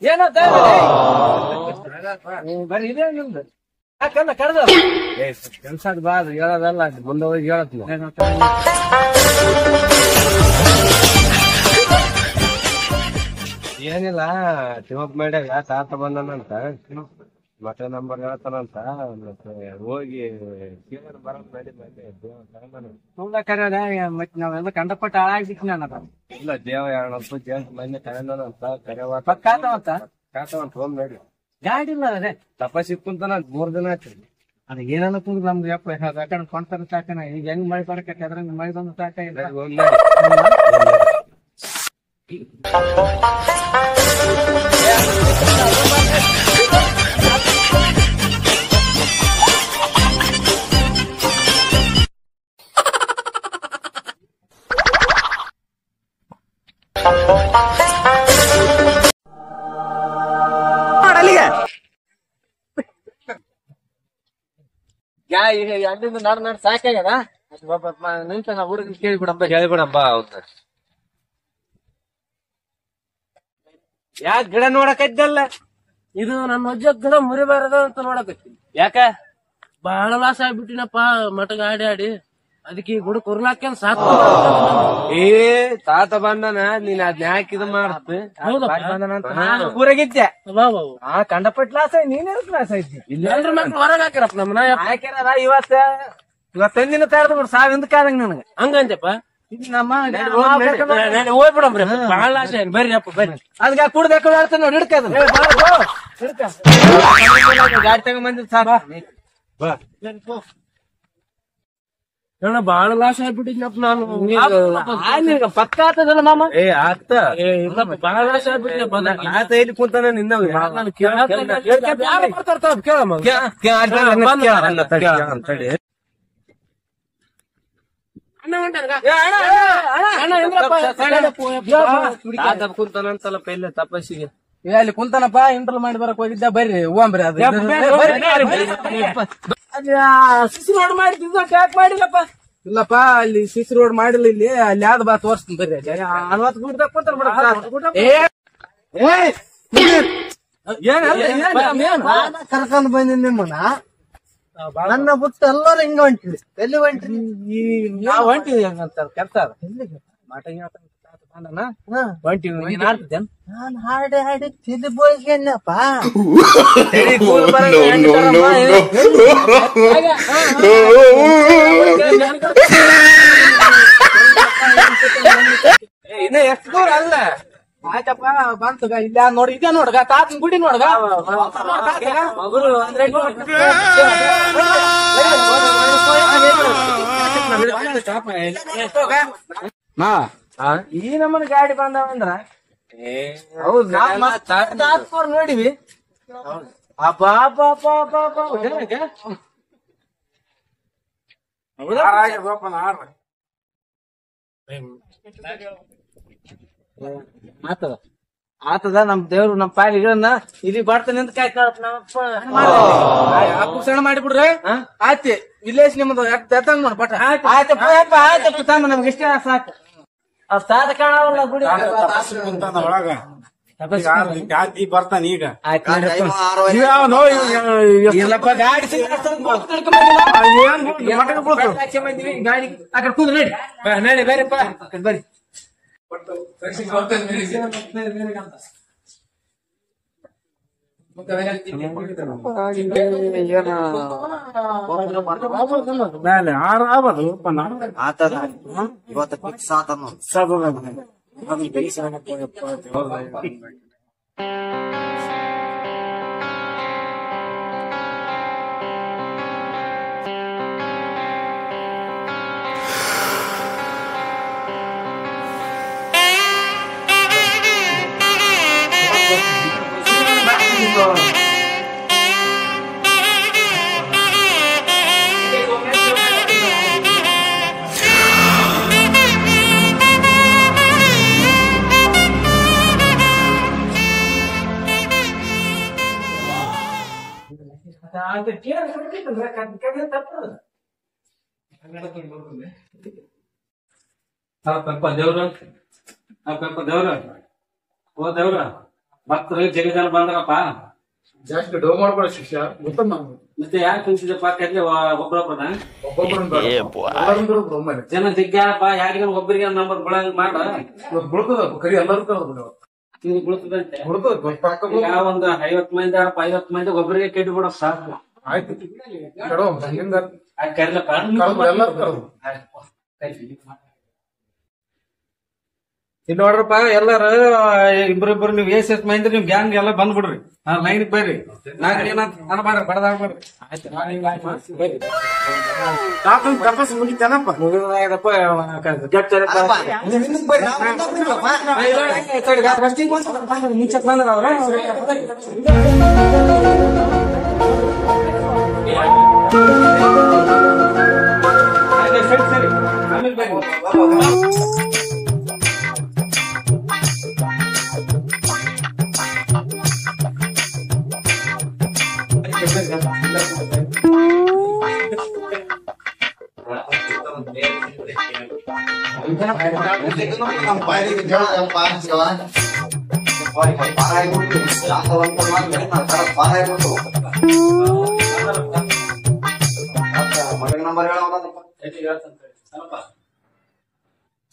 ಏನೋ ಬರೀ ಇದೆ ನಿಮ್ದು ಯಾಕಂದ ಕರೆದ ಕೆಲ್ಸ ಬಾ ಅದು ಹೇಳೋದಲ್ಲ ಮುಂದೆ ಹೋಗಿ ಹೇಳತ್ ಏನಿಲ್ಲ ತಿಮ್ಮಪ್ಪ ಮಾಡ್ಯಾಗ ತಾತ ಬಂದನಂತ ಮತ್ತೆ ನಂಬರ್ ಹೇಳ್ತಾನಂತ ಮತ್ತೆ ಹೋಗಿ ಬರೋದ್ ಮಾಡಿ ಸುಳ್ಳ ಕರೆಯೋದ ಮತ್ತೆ ನಾವೆಲ್ಲ ಕಂಡಪಟ್ಟ ಹಾಳಾಗ್ಬಿಟ್ಟು ನಾನು ಇಲ್ಲ ದೇವ 200 ರೂಪಾಯಿ ಮೊನ್ನೆ ತಗೊಂಡಂತ ಕರೆವಂತ ಹೋಗ್ ನೋಡಿ ಗಾಡಿ ಇಲ್ಲ ಅದೇ ತಪಸ್ಸಿ ಕುಂತಾನ 3 ದಿನ ಆಯ್ತು ಅದ ಏನನ್ನ ಕುಂದ್ ನಮ್ದು ಯಪ್ಪ ಯಾಕಂದ್ರೆ ಕೊಂಡ್ತಾರ ಸಾಕನ ಈಗ ಹೆಂಗ್ ಮಳೆ ಬರಕತ್ತೆ ಅದ್ರಂಗ ಮಳೆ ಬಂದು ಸಾಕಾಗಿಲ್ಲ ಈಗ ಅಲ್ಲಿಂದ ನಾಡ್ ಸಾಕಾಗ್ಯದ ನಿಂತ ನಾ ಹುಡುಗ ಕೇಳಿಬಿಡಪ್ಪ ಅವ್ನ ಯಾಕ ಗಿಡ ನೋಡಕೈದ್ದಲ್ಲ ಇದು ನನ್ನ ಅಜ್ಜ ಗಿಡ ಮುರಿಬಾರದ ಅಂತ ನೋಡಕತ್ತೀನಿ ಯಾಕ ಬಹಳ ಲಾಸ್ ಆಗ್ಬಿಟ್ಟಿನಪ್ಪ ಮಟಗ ಆಡಿ ಅದಕ್ಕೆ ಗುಡ ಕುರ್ಲಾಕೇನ್ ಸಾಕು ಏ ತಾತ ಬಂದನ ನೀನ್ ಅದ್ನ ಹಾಕಿದ ಮಾಡತ್ ಊರಾಗಿದ್ದೆ ಕಂಡಪಟ್ಟು ಲಾಸ್ ಆಯ್ತು ನೀನ್ ಲಾಸ್ ಐತಿ ಇಲ್ಲಾಂದ್ರ ಮಕ್ಳು ಹೊರಗ್ ಹಾಕಿರಪ್ಪ ನಮ್ಮನ ಹಾಕ್ಯಾರ ಇವತ್ತೊಂದಿನ ತರದ್ ಬಿಡು ಸಾವಿಂದ ಕಾದಂಗ ನನಗ ಹಂಗಂತಪ್ಪ ಹೋಗ್ಬಿಡಮ್ರಿ ಬಹಳ ಲಾಸ್ ಆಯ್ತು ಬರ್ರಿ ಅಪ್ಪ ಬರ್ರಿ ಅದ್ಗ ಕುಡ್ದ ನೋಡಿ ಹಿಡ್ಕದ ಗಾಡಿ ತಗೊಂಡ್ ಸಾರ ಬಾಳ ಲಾಸ್ ಆಗ್ಬಿಟ್ಟಿದ್ನಪ್ಪ ನಾನು ಪಕ್ಕ ಆಗ್ತದಲ್ಲ ಮಾಮ ಏ ಆಗ್ತ ಬಾಳ ಲಾಸ್ ಆಗ್ಬಿಟ್ಟಿದ್ದೆ ಆತ ಇಲ್ಲಿ ಕುಂತಾನ ನಿನ್ನ ಕುಂತಾನಂತಲ್ಲ ಪೈಲೆ ತಪಸ್ಸಿಗೆ ಅಲ್ಲಿ ಕುಂತಾನಪ್ಪ ಇಂಟರ್ಲ್ ಮಾಡಿ ಬರಕ್ ಹೋಗಿದ್ದ ಬರ್ರಿ ಹೂವಂಬ್ರಿ ಅದು ಸಿಸಿ ರೋಡ್ ಮಾಡಿದ್ದು ಯಾಕೆ ಮಾಡಿಲ್ಲಪ್ಪ ಇಲ್ಲಪ್ಪ ಅಲ್ಲಿ ಸಿಸಿ ರೋಡ್ ಮಾಡಿಲ್ಲ ಇಲ್ಲಿ ಅಲ್ಲಿ ಯಾವ್ದು ಬಾ ತೋರಿಸ್ತೀನಿ ಬರ್ರಿ 40 ಗುಡ್ದಾಗ ಕೂತಾರ ಕರ್ಕೊಂಡ್ ಬಂದಿ ನಿಮ್ಮನ್ನ ನನ್ನ ಬಿಟ್ಟು ಎಲ್ಲರೂ ಹಿಂಗ ಹೊಂಟಿವಿ ಎಲ್ಲಿ ಹೊಂಟ್ರಿ ನಾವ್ ಹೊಂಟಿವಿ ಹಂಗಂತಾರ ಕರ್ತಾರ ಹೊಂಟಿವಿ ನಾನ್ ಹಾಡಿ ಹಾಡಿ ತಿಳಿ ಬೋಯ್ಗೆನಪ್ಪ ಇನ್ನ ಎಷ್ಟು ದೂರ ಅಲ್ಲ ಆಯ್ತಪ್ಪ ಬಂತಗ ಇಲ್ಲ ನೋಡಿ ಇದ ನೋಡ್ಗ ತಾತನ ಗುಡಿ ನೋಡ್ಗ ಈ ನಮ್ಮನ ಗಾಡಿ ಬಂದವಂದ್ರ ಹೌದು ನೋಡಿವಿ ಆತದ ಆತದ ನಮ್ ದೇವ್ರು ನಮ್ ಪಾಲಿಗಳನ್ನ ಇಲ್ಲಿ ಬರ್ತಾನೆ ಅಂತ ಕಾಯ್ತಾಳಪ್ಪ ನಮ್ಮಪ್ಪ ಸಣ್ಣ ಮಾಡಿಬಿಡ್ರಿ ಆಯ್ತಿ ವಿಲೇಜ್ ನಿಮ್ದು ಎತ್ತಂಗ್ ನೋಡ್ ಪಟ ಆಯ್ತಪ್ಪ ಆಯ್ತಪ್ಪ ತಂದ ನಮ್ಗೆ ಇಷ್ಟ ಸಾಕು ಅವ್ರ ತಾತ ಕಾಣವಲ್ಲ ಗುಡಿ ಬರ್ತಾನ ಈಗ ಇಲ್ಲಪ್ಪ ಗಾಡಿ ಗಾಡಿ ಆ ಕಡೆ ಕೂದ್ ನಡಿ ನಡಿ ಬೇರೆಪ್ಪ ಬರ್ರಿ ಮೇಲೆ 6 ಆಗೋದು ಆತದ ಇವತ್ತು ಫಿಕ್ಸ್ ಆತದ ಪಪ್ಪ ದೇವ್ರು ಪಪ್ಪ ದೇವ್ರು ಓ ದೇವ್ರ ಭಕ್ತರು ಜಗಜನ ಬಂದ್ರಪ್ಪ ಜಾಸ್ತಿ ಡೋ ಮಾಡ್ಬೇಡ ಶಿಷ್ಯ ಗೊತ್ತಮ್ಮ. ಮತ್ತೆ ಯಾಕೆ ಕುಂತಿದ್ದಪ್ಪ ಕರ್ಲಿ ಒಬ್ಬರೊಬ್ಬನ ಒಬ್ಬೊಬ್ಬರ ಜನ ಜಗ್ಗ್ಯಾರಪ್ಪ ಯಾರಿಗ ಒಬ್ಬರಿಗೆ ನಂಬರ್ ಬಳಂಗ್ ಮಾಡ ಬೀಳ್ತದ ಕರಿ ಎಲ್ಲರೂ ಇದು ಬೀಳ್ತದಂತೆ ಬೀಳ್ತದ. ಈಗ ಒಂದು 50 ಮಂದಿ ಆರಪ್ಪ 50 ಮಂದಿ ಒಬ್ಬರಿಗೆ ಕೆಟ್ಟಿ ಬಿಡ ಸಾಕು. ಆಯ್ತು ಕಡೋ ಹಂಗಿಂದ ಕರ್ಲಪ್ಪ ಎಲ್ಲರೂ ಕರೋದು. ಇಲ್ಲಿ ನೋಡ್ರಪ್ಪ ಎಲ್ಲಾರು ಇಬ್ರಿಬ್ರು ನೀವ್ ಎಷ್ಟ್ ಮಂದಿ ನಿಮ್ ಗ್ಯಾಂಗ್ ಎಲ್ಲ ಬಂದ್ಬಿಡ್ರಿ ಲೈನ್ ಬರ್ರಿ ನಾಲ್ಕು ಏನಂತ ಮಾಡ್ರಿ ಬಡದಾಡ್ಬೇಡ್ರಿ ಮುಗಿತೇನಪ್ಪ ಮುಗಿದಪ್ಪ ಮುಂಚೆಕ್ ಬಂದ್ರ ಅವ್ರ ಸರಿ ಸರಿ ಆಮೇಲೆ ಬರ್ರಿ.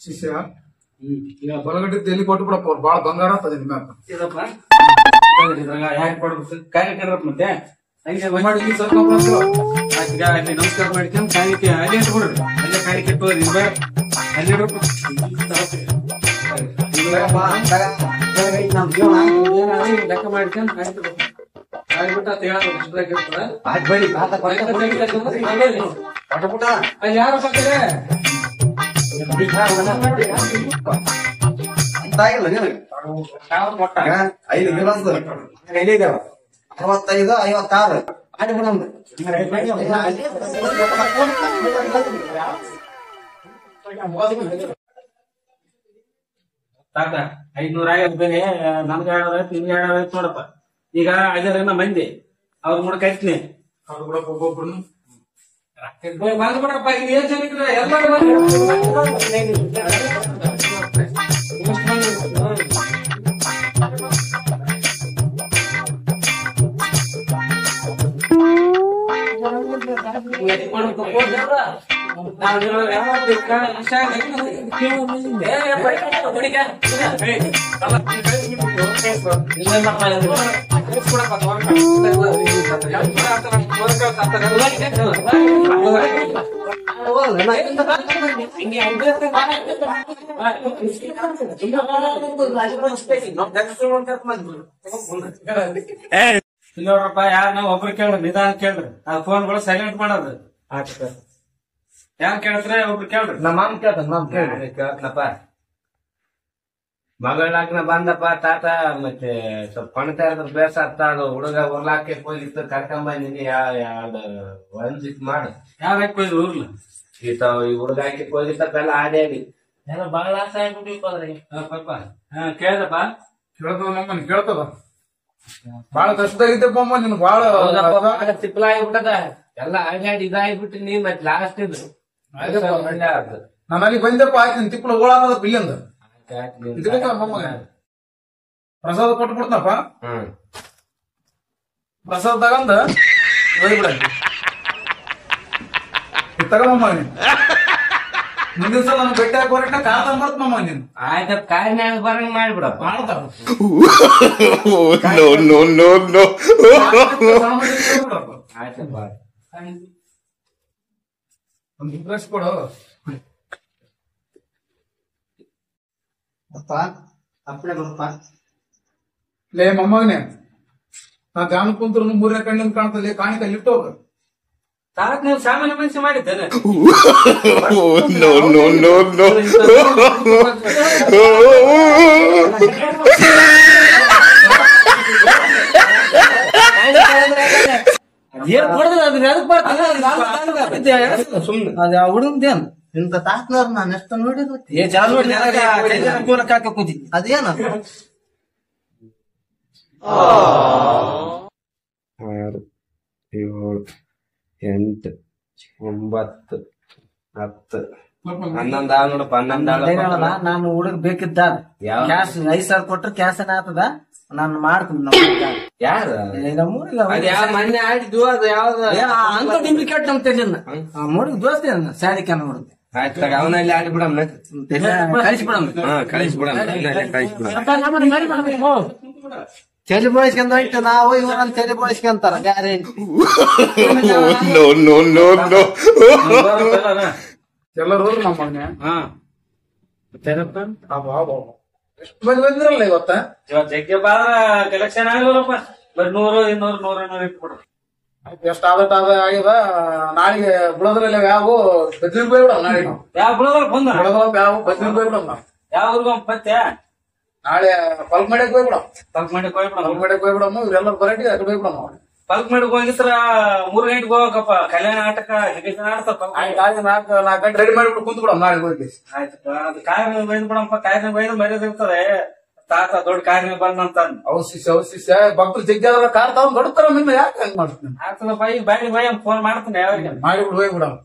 ಶಿಷ್ಯ ಬಲಗಡೆ ಎಲ್ಲಿ ಕೊಟ್ಟು ಬಿಡಪ್ಪ ಅವ್ರು ಬಾಳ ಬಂಗಾರ ಆಗ್ತದೆ ಯಾಕೆ ಕೊಡ್ಬೇಕು ಕಾರ್ಯಕ್ರಮ ಮತ್ತೆ ಹಂಗೆ ಮಾಡಿ ಅಲ್ಲಿ ನಮಸ್ಕಾರ ಮಾಡ್ಕೊಂಡು ಕಾಣಿಕೆ ಅಲ್ಲಿ ಇಟ್ಬಿಡ್ರಿ ಅಲ್ಲೇ ಕಾಣಿಕೆ ಇಟ್ಕೋರಿ ಅಲ್ಲಿ ಲೆಕ್ಕ ಮಾಡ್ಕೊಂಡು ಕಾಣಿಬಿಟ್ಟು ಅಂತ ಹೇಳ ಅಲ್ಲಿ ಯಾರ ಪಕ್ಕದೆ ಅರವತ್ತೈದು 56 ತಾತ 500 ಆಗೇನೆ ನನ್ಗ 2,000 ನಿಮ್ಗೆ 2,000 ನೋಡಪ್ಪ. ಈಗ 5 ಮಂದಿ ಅವ್ರ ಮುಡಕ್ ಐತ್ನಿ ಒಬ್ಬೊಬ್ರು ಬಂದ್ಬಿಡಪ್ಪ. ಈಗ ಏನ್ ಜನ ಇದ್ರೆ ಎಲ್ಲರೂ ನೋಡ್ರಪ್ಪ ಯಾರ ಒಬ್ರು ಕೇಳ್ರಿ ನಿಧಾನ ಕೇಳ್ರಿ ಆ ಫೋನ್ಗಳು ಸೈಲೆಂಟ್ ಮಾಡೋದು ಯಾರು ಕೇಳಿದ್ರೆ ಒಬ್ರು ಕೇಳ್ರಿ. ನಮ್ಮ ಮಾಮ ಕೇಳ್ತನಪ್ಪ ಮಗಳಾಗ್ನ ಬಂದಪ್ಪ ತಾತ ಮತ್ತೆ ಸ್ವಲ್ಪ ಪಣತ ಇರೋದ್ರ ಬೇಸ ಆಗ್ತಾ ಅದು ಹುಡುಗ ಹೊರ್ಲಾಕೆ ಹೋಗಿತ್ತು ಕರ್ಕೊಂಡ್ ಬಂದಿನಿ ಒಂದಿಟ್ ಮಾಡು ಯಾರು ಹಾಕಿ ಊರ್ಲ ಈ ಹುಡುಗ ಹಾಕಿ ಹೋಗಿತ್ತಪ್ಪ ಆಡೇಡಿ ಎಲ್ಲ ಬಹಳ ಆಸೆ ಆಗ್ಬಿಟ್ಟಿಪ್ಪಾದ್ರಿ ಪಾಪ. ಕೇಳ್ದಪ್ಪ ಕೇಳ್ತದ ನಮ್ಮನ್ ಕೇಳ್ತದ ಬಾಳ ಕಷ್ಟದಾಗಿದ್ದಪ್ಪ ನಿನ್ ಬಾಳ ತಿಪ್ಪಲ ಆಗ್ಬಿಟ್ಟದ ಎಲ್ಲ ಆಡಾಡಿ ಇದಾಗ್ಬಿಟ್ಟು ನೀ ಮತ್ ಲಾಸ್ಟ್ ಇದು ನಾನು ಅಲ್ಲಿ ಬಂದಪ್ಪ ಆಯ್ತು ತಿಪ್ಪಲ ಓಳಾನದಪ್ಪ ಇಲ್ಲಿಂದ ಪ್ರಸಾದ ಕೊಟ್ಟು ಬಿಡ್ತನಪ್ಪ. ಪ್ರಸಾದ ತಗಂದ ಒಯ್ಬಿಡ ತಗಮ್ಮ ನೀನ್ ಮುಂದಿನ ಸಲ ನಾನು ಬೆಟ್ಟ ಹಾಕಿ ಬರಟ್ಟ ಕಾಲ ಮಾಡ್ತಮ್ಮ ನೀನು ಆಯ್ತಪ್ಪ ಕಾಯಿನ ಬರಂಗ್ ಮಾಡ್ಬಿಡಪ್ಪ ಮಾಡ್ತಾರ ಆಯ್ತಪ್ಪ ಒಂದು ಡ್ರೆಸ್ ಕೊಡು ಲೇ ಮೊಮ್ಮಗನೆ ನಾ ಧ್ಯಾನ ಕುಂತ್ರು 3ನೇ ಕಣ್ಣಿಂದ ಕಾಣ್ತದೆ ಕಾಣಿಕ ಲಿಫ್ಟ್ ಹೋಗ ತಾತ್ ನೀವು ಸಾಮಾನ್ಯ ಮನುಷ್ಯ ಮಾಡಿದ್ದೇನೆ ಹುಡುಗದೇನು ಇಂತ ತಾತ್ನವ್ರ ನಾನು ಎಷ್ಟು ನೋಡಿದ್ರು ಅದೇನ 6 7 8 9 10 11 ಆಗ ನೋಡಪ್ಪ 11 ನಾನು ಹುಡುಗ ಬೇಕಿದ್ದ ಯಾವ? ಕ್ಯಾಶ್ 5,000 ಕೊಟ್ರೆ ಕ್ಯಾಶ್ ಆತದ ನಾನು ಮಾಡ್ತೀನಿ ಯಾರು ನಮ್ಮೂರಿಗೆ ಅದ್ ಯಾವ ಮೊನ್ನೆ ಆಡಿದ್ವು ಅದು ಯಾವ್ದು ಅಂತ ಡಿಂಪ್ಲಿಕೇಟ್ ನಮ್ ತೆಲಿನ ಹುಡುಗ ದೋಸ್ತಿ ಸ್ಯಾಡಿ ಕ್ಯಾನ್ ಹುಡುಗ ಆಯ್ತು ತಗ ಅವನಲ್ಲಿ ಆಡಿ ಬಿಡಮ್ಮ ಕಳಿಸ್ಬಿಡಮ್ ಕಳಿಸ್ಬಿಡಮ್ಮ ತಲೆ ಬೋಳಿಸ್ಕೊಂಡ್ ಹೋಯ್ತು ನಾವು ಇವ್ರನ್ನ ತಲೆ ಬೋಳಿಸ್ಕೊಂತಾರ ಗ್ಯಾರಂಟಿ ಎಲ್ಲರೂ ಹೋದ್ರು ನಮ್ಮ ಮಗನೇ ಹಾ ಎಷ್ಟು ಮಂದಿ ಬಂದಿರಲ್ಲ ಇವತ್ತ ಇವತ್ತು ಜಗ್ಗೆ ಬಾಳ ಕಲೆಕ್ಷನ್ ಆಗಿಲ್ಲಪ್ಪ ಬರೀ 100 200 100 ಇಟ್ಬಿಡ್ರಿ ಎಷ್ಟು ಆದಟ್ ಆಗ್ಯದ ನಾಳೆಗೆ ಬಿಡೋದ್ರಲ್ಲಿ ಯಾವ ಬದ್ಲಿಗೆ ಹೋಗಿ ಬಿಡಮ್ ನಾಳೆ ನಾವು ಯಾವ ಬಿಡೋದ್ರ ಬಂದ ಬಿಡೋದ್ರೊಳಗೆ ಯಾವ ಬದ್ಲಿಗೆ ಹೋಗಿ ಬಿಡಮ್ ನಾವು ಯಾವ ಊರ್ಗ ಪತ್ತೆ ನಾಳೆ ಪಲ್ಕ್ ಮಾಡಕ್ ಹೋಗಿ ಬಿಡಮ್ ಪಲ್ಕ್ ಮಾಡಿ ಹೋಗ್ಬಿಡ ಪಲ್ಕ್ ಮಾಡಕ್ ಹೋಗಿ ಬಿಡಮ್ ಇವ್ರೆಲ್ಲರೂ ಬರಟಿ ಆ ಕಡೆ ಹೋಗಿ ಬಿಡಮ್ ಪಲ್ಕ್ ಮಾಡಿ ಹೋಗಿತ್ರ 3 ಗಂಟೆಗೆ ಹೋಗಪ್ಪ ಕಲ್ಯಾಣ ನಾಟಕ ಆಡ್ತಾರ ನಾಲ್ಕು ಗಂಟೆ ರೆಡಿ ಮಾಡಿಬಿಟ್ಟು ಕುಂತ್ ಬಿಡಮ್ ನಾಳೆ ಹೋಗಿ ಆಯ್ತಪ್ಪ ಅದು ಕಾಯಿಲೆ ಬೈದ್ ಬಿಡಪ್ಪ ಕಾಯಿಲೆ ಬೈದ್ ಮರ್ಯಾದ ಇರ್ತದೆ ತಾತ ದೊಡ್ಡ ಕಾಯಿಲೆ ಬಂದಂತ ಔಷಿಷ್ಯ ಭಕ್ತರು ಜಗ್ಗಿ ಕಾರ್ ತಗೊಂಡ್ ದೊಡ್ಡತರ ನಿನ್ನ ಯಾಕೆ ಹಂಗ್ ಮಾಡ್ತೀನಿ ಆಯ್ತಲ್ಲ ಬಾಯಿ ಬಾಯಿ ಫೋನ್ ಮಾಡ್ತೀನಿ ಯಾವಾಗ ಮಾಡಿಬಿಟ್ಟು ಹೋಗಿ ಬಿಡಮ್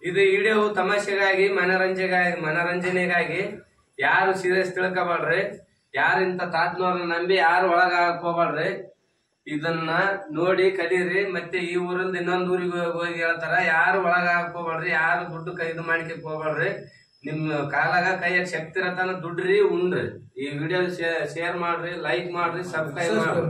ಇದು ವಿಡಿಯೋ ತಮಾಷೆಗಾಗಿ ಮನರಂಜನೆಗಾಗಿ ಯಾರು ಸೀರಿಯಸ್ ತಿಳ್ಕೊಬೇಡ್ರಿ. ಯಾರು ಇಂತ ತಾತ್ನವ್ರನ್ನ ನಂಬಿ ಯಾರು ಒಳಗ ಹೋಗ್ಬೇಡ್ರಿ. ಇದನ್ನ ನೋಡಿ ಕಲೀರಿ. ಮತ್ತೆ ಈ ಊರಿಂದ ಇನ್ನೊಂದ್ ಊರಿಗೆ ಹೋಗಿ ಹೇಳ್ತಾರ, ಯಾರು ಒಳಗ ಹೋಗ್ಬೇಡ್ರಿ, ಯಾರು ದುಡ್ಡು ಇದು ಮಾಡಿಕೆ ಹೋಗ್ಬೇಡ್ರಿ. ನಿಮ್ ಕಾಲಾಗ ಕೈಯಾಗ ಶಕ್ತಿ ಇರತನ ದುಡ್ರಿ ಉಣ್ರಿ. ಈ ವಿಡಿಯೋ ಶೇರ್ ಮಾಡ್ರಿ, ಲೈಕ್ ಮಾಡ್ರಿ, ಸಬ್ಸ್ಕ್ರೈಬ್ ಮಾಡ್ರಿ.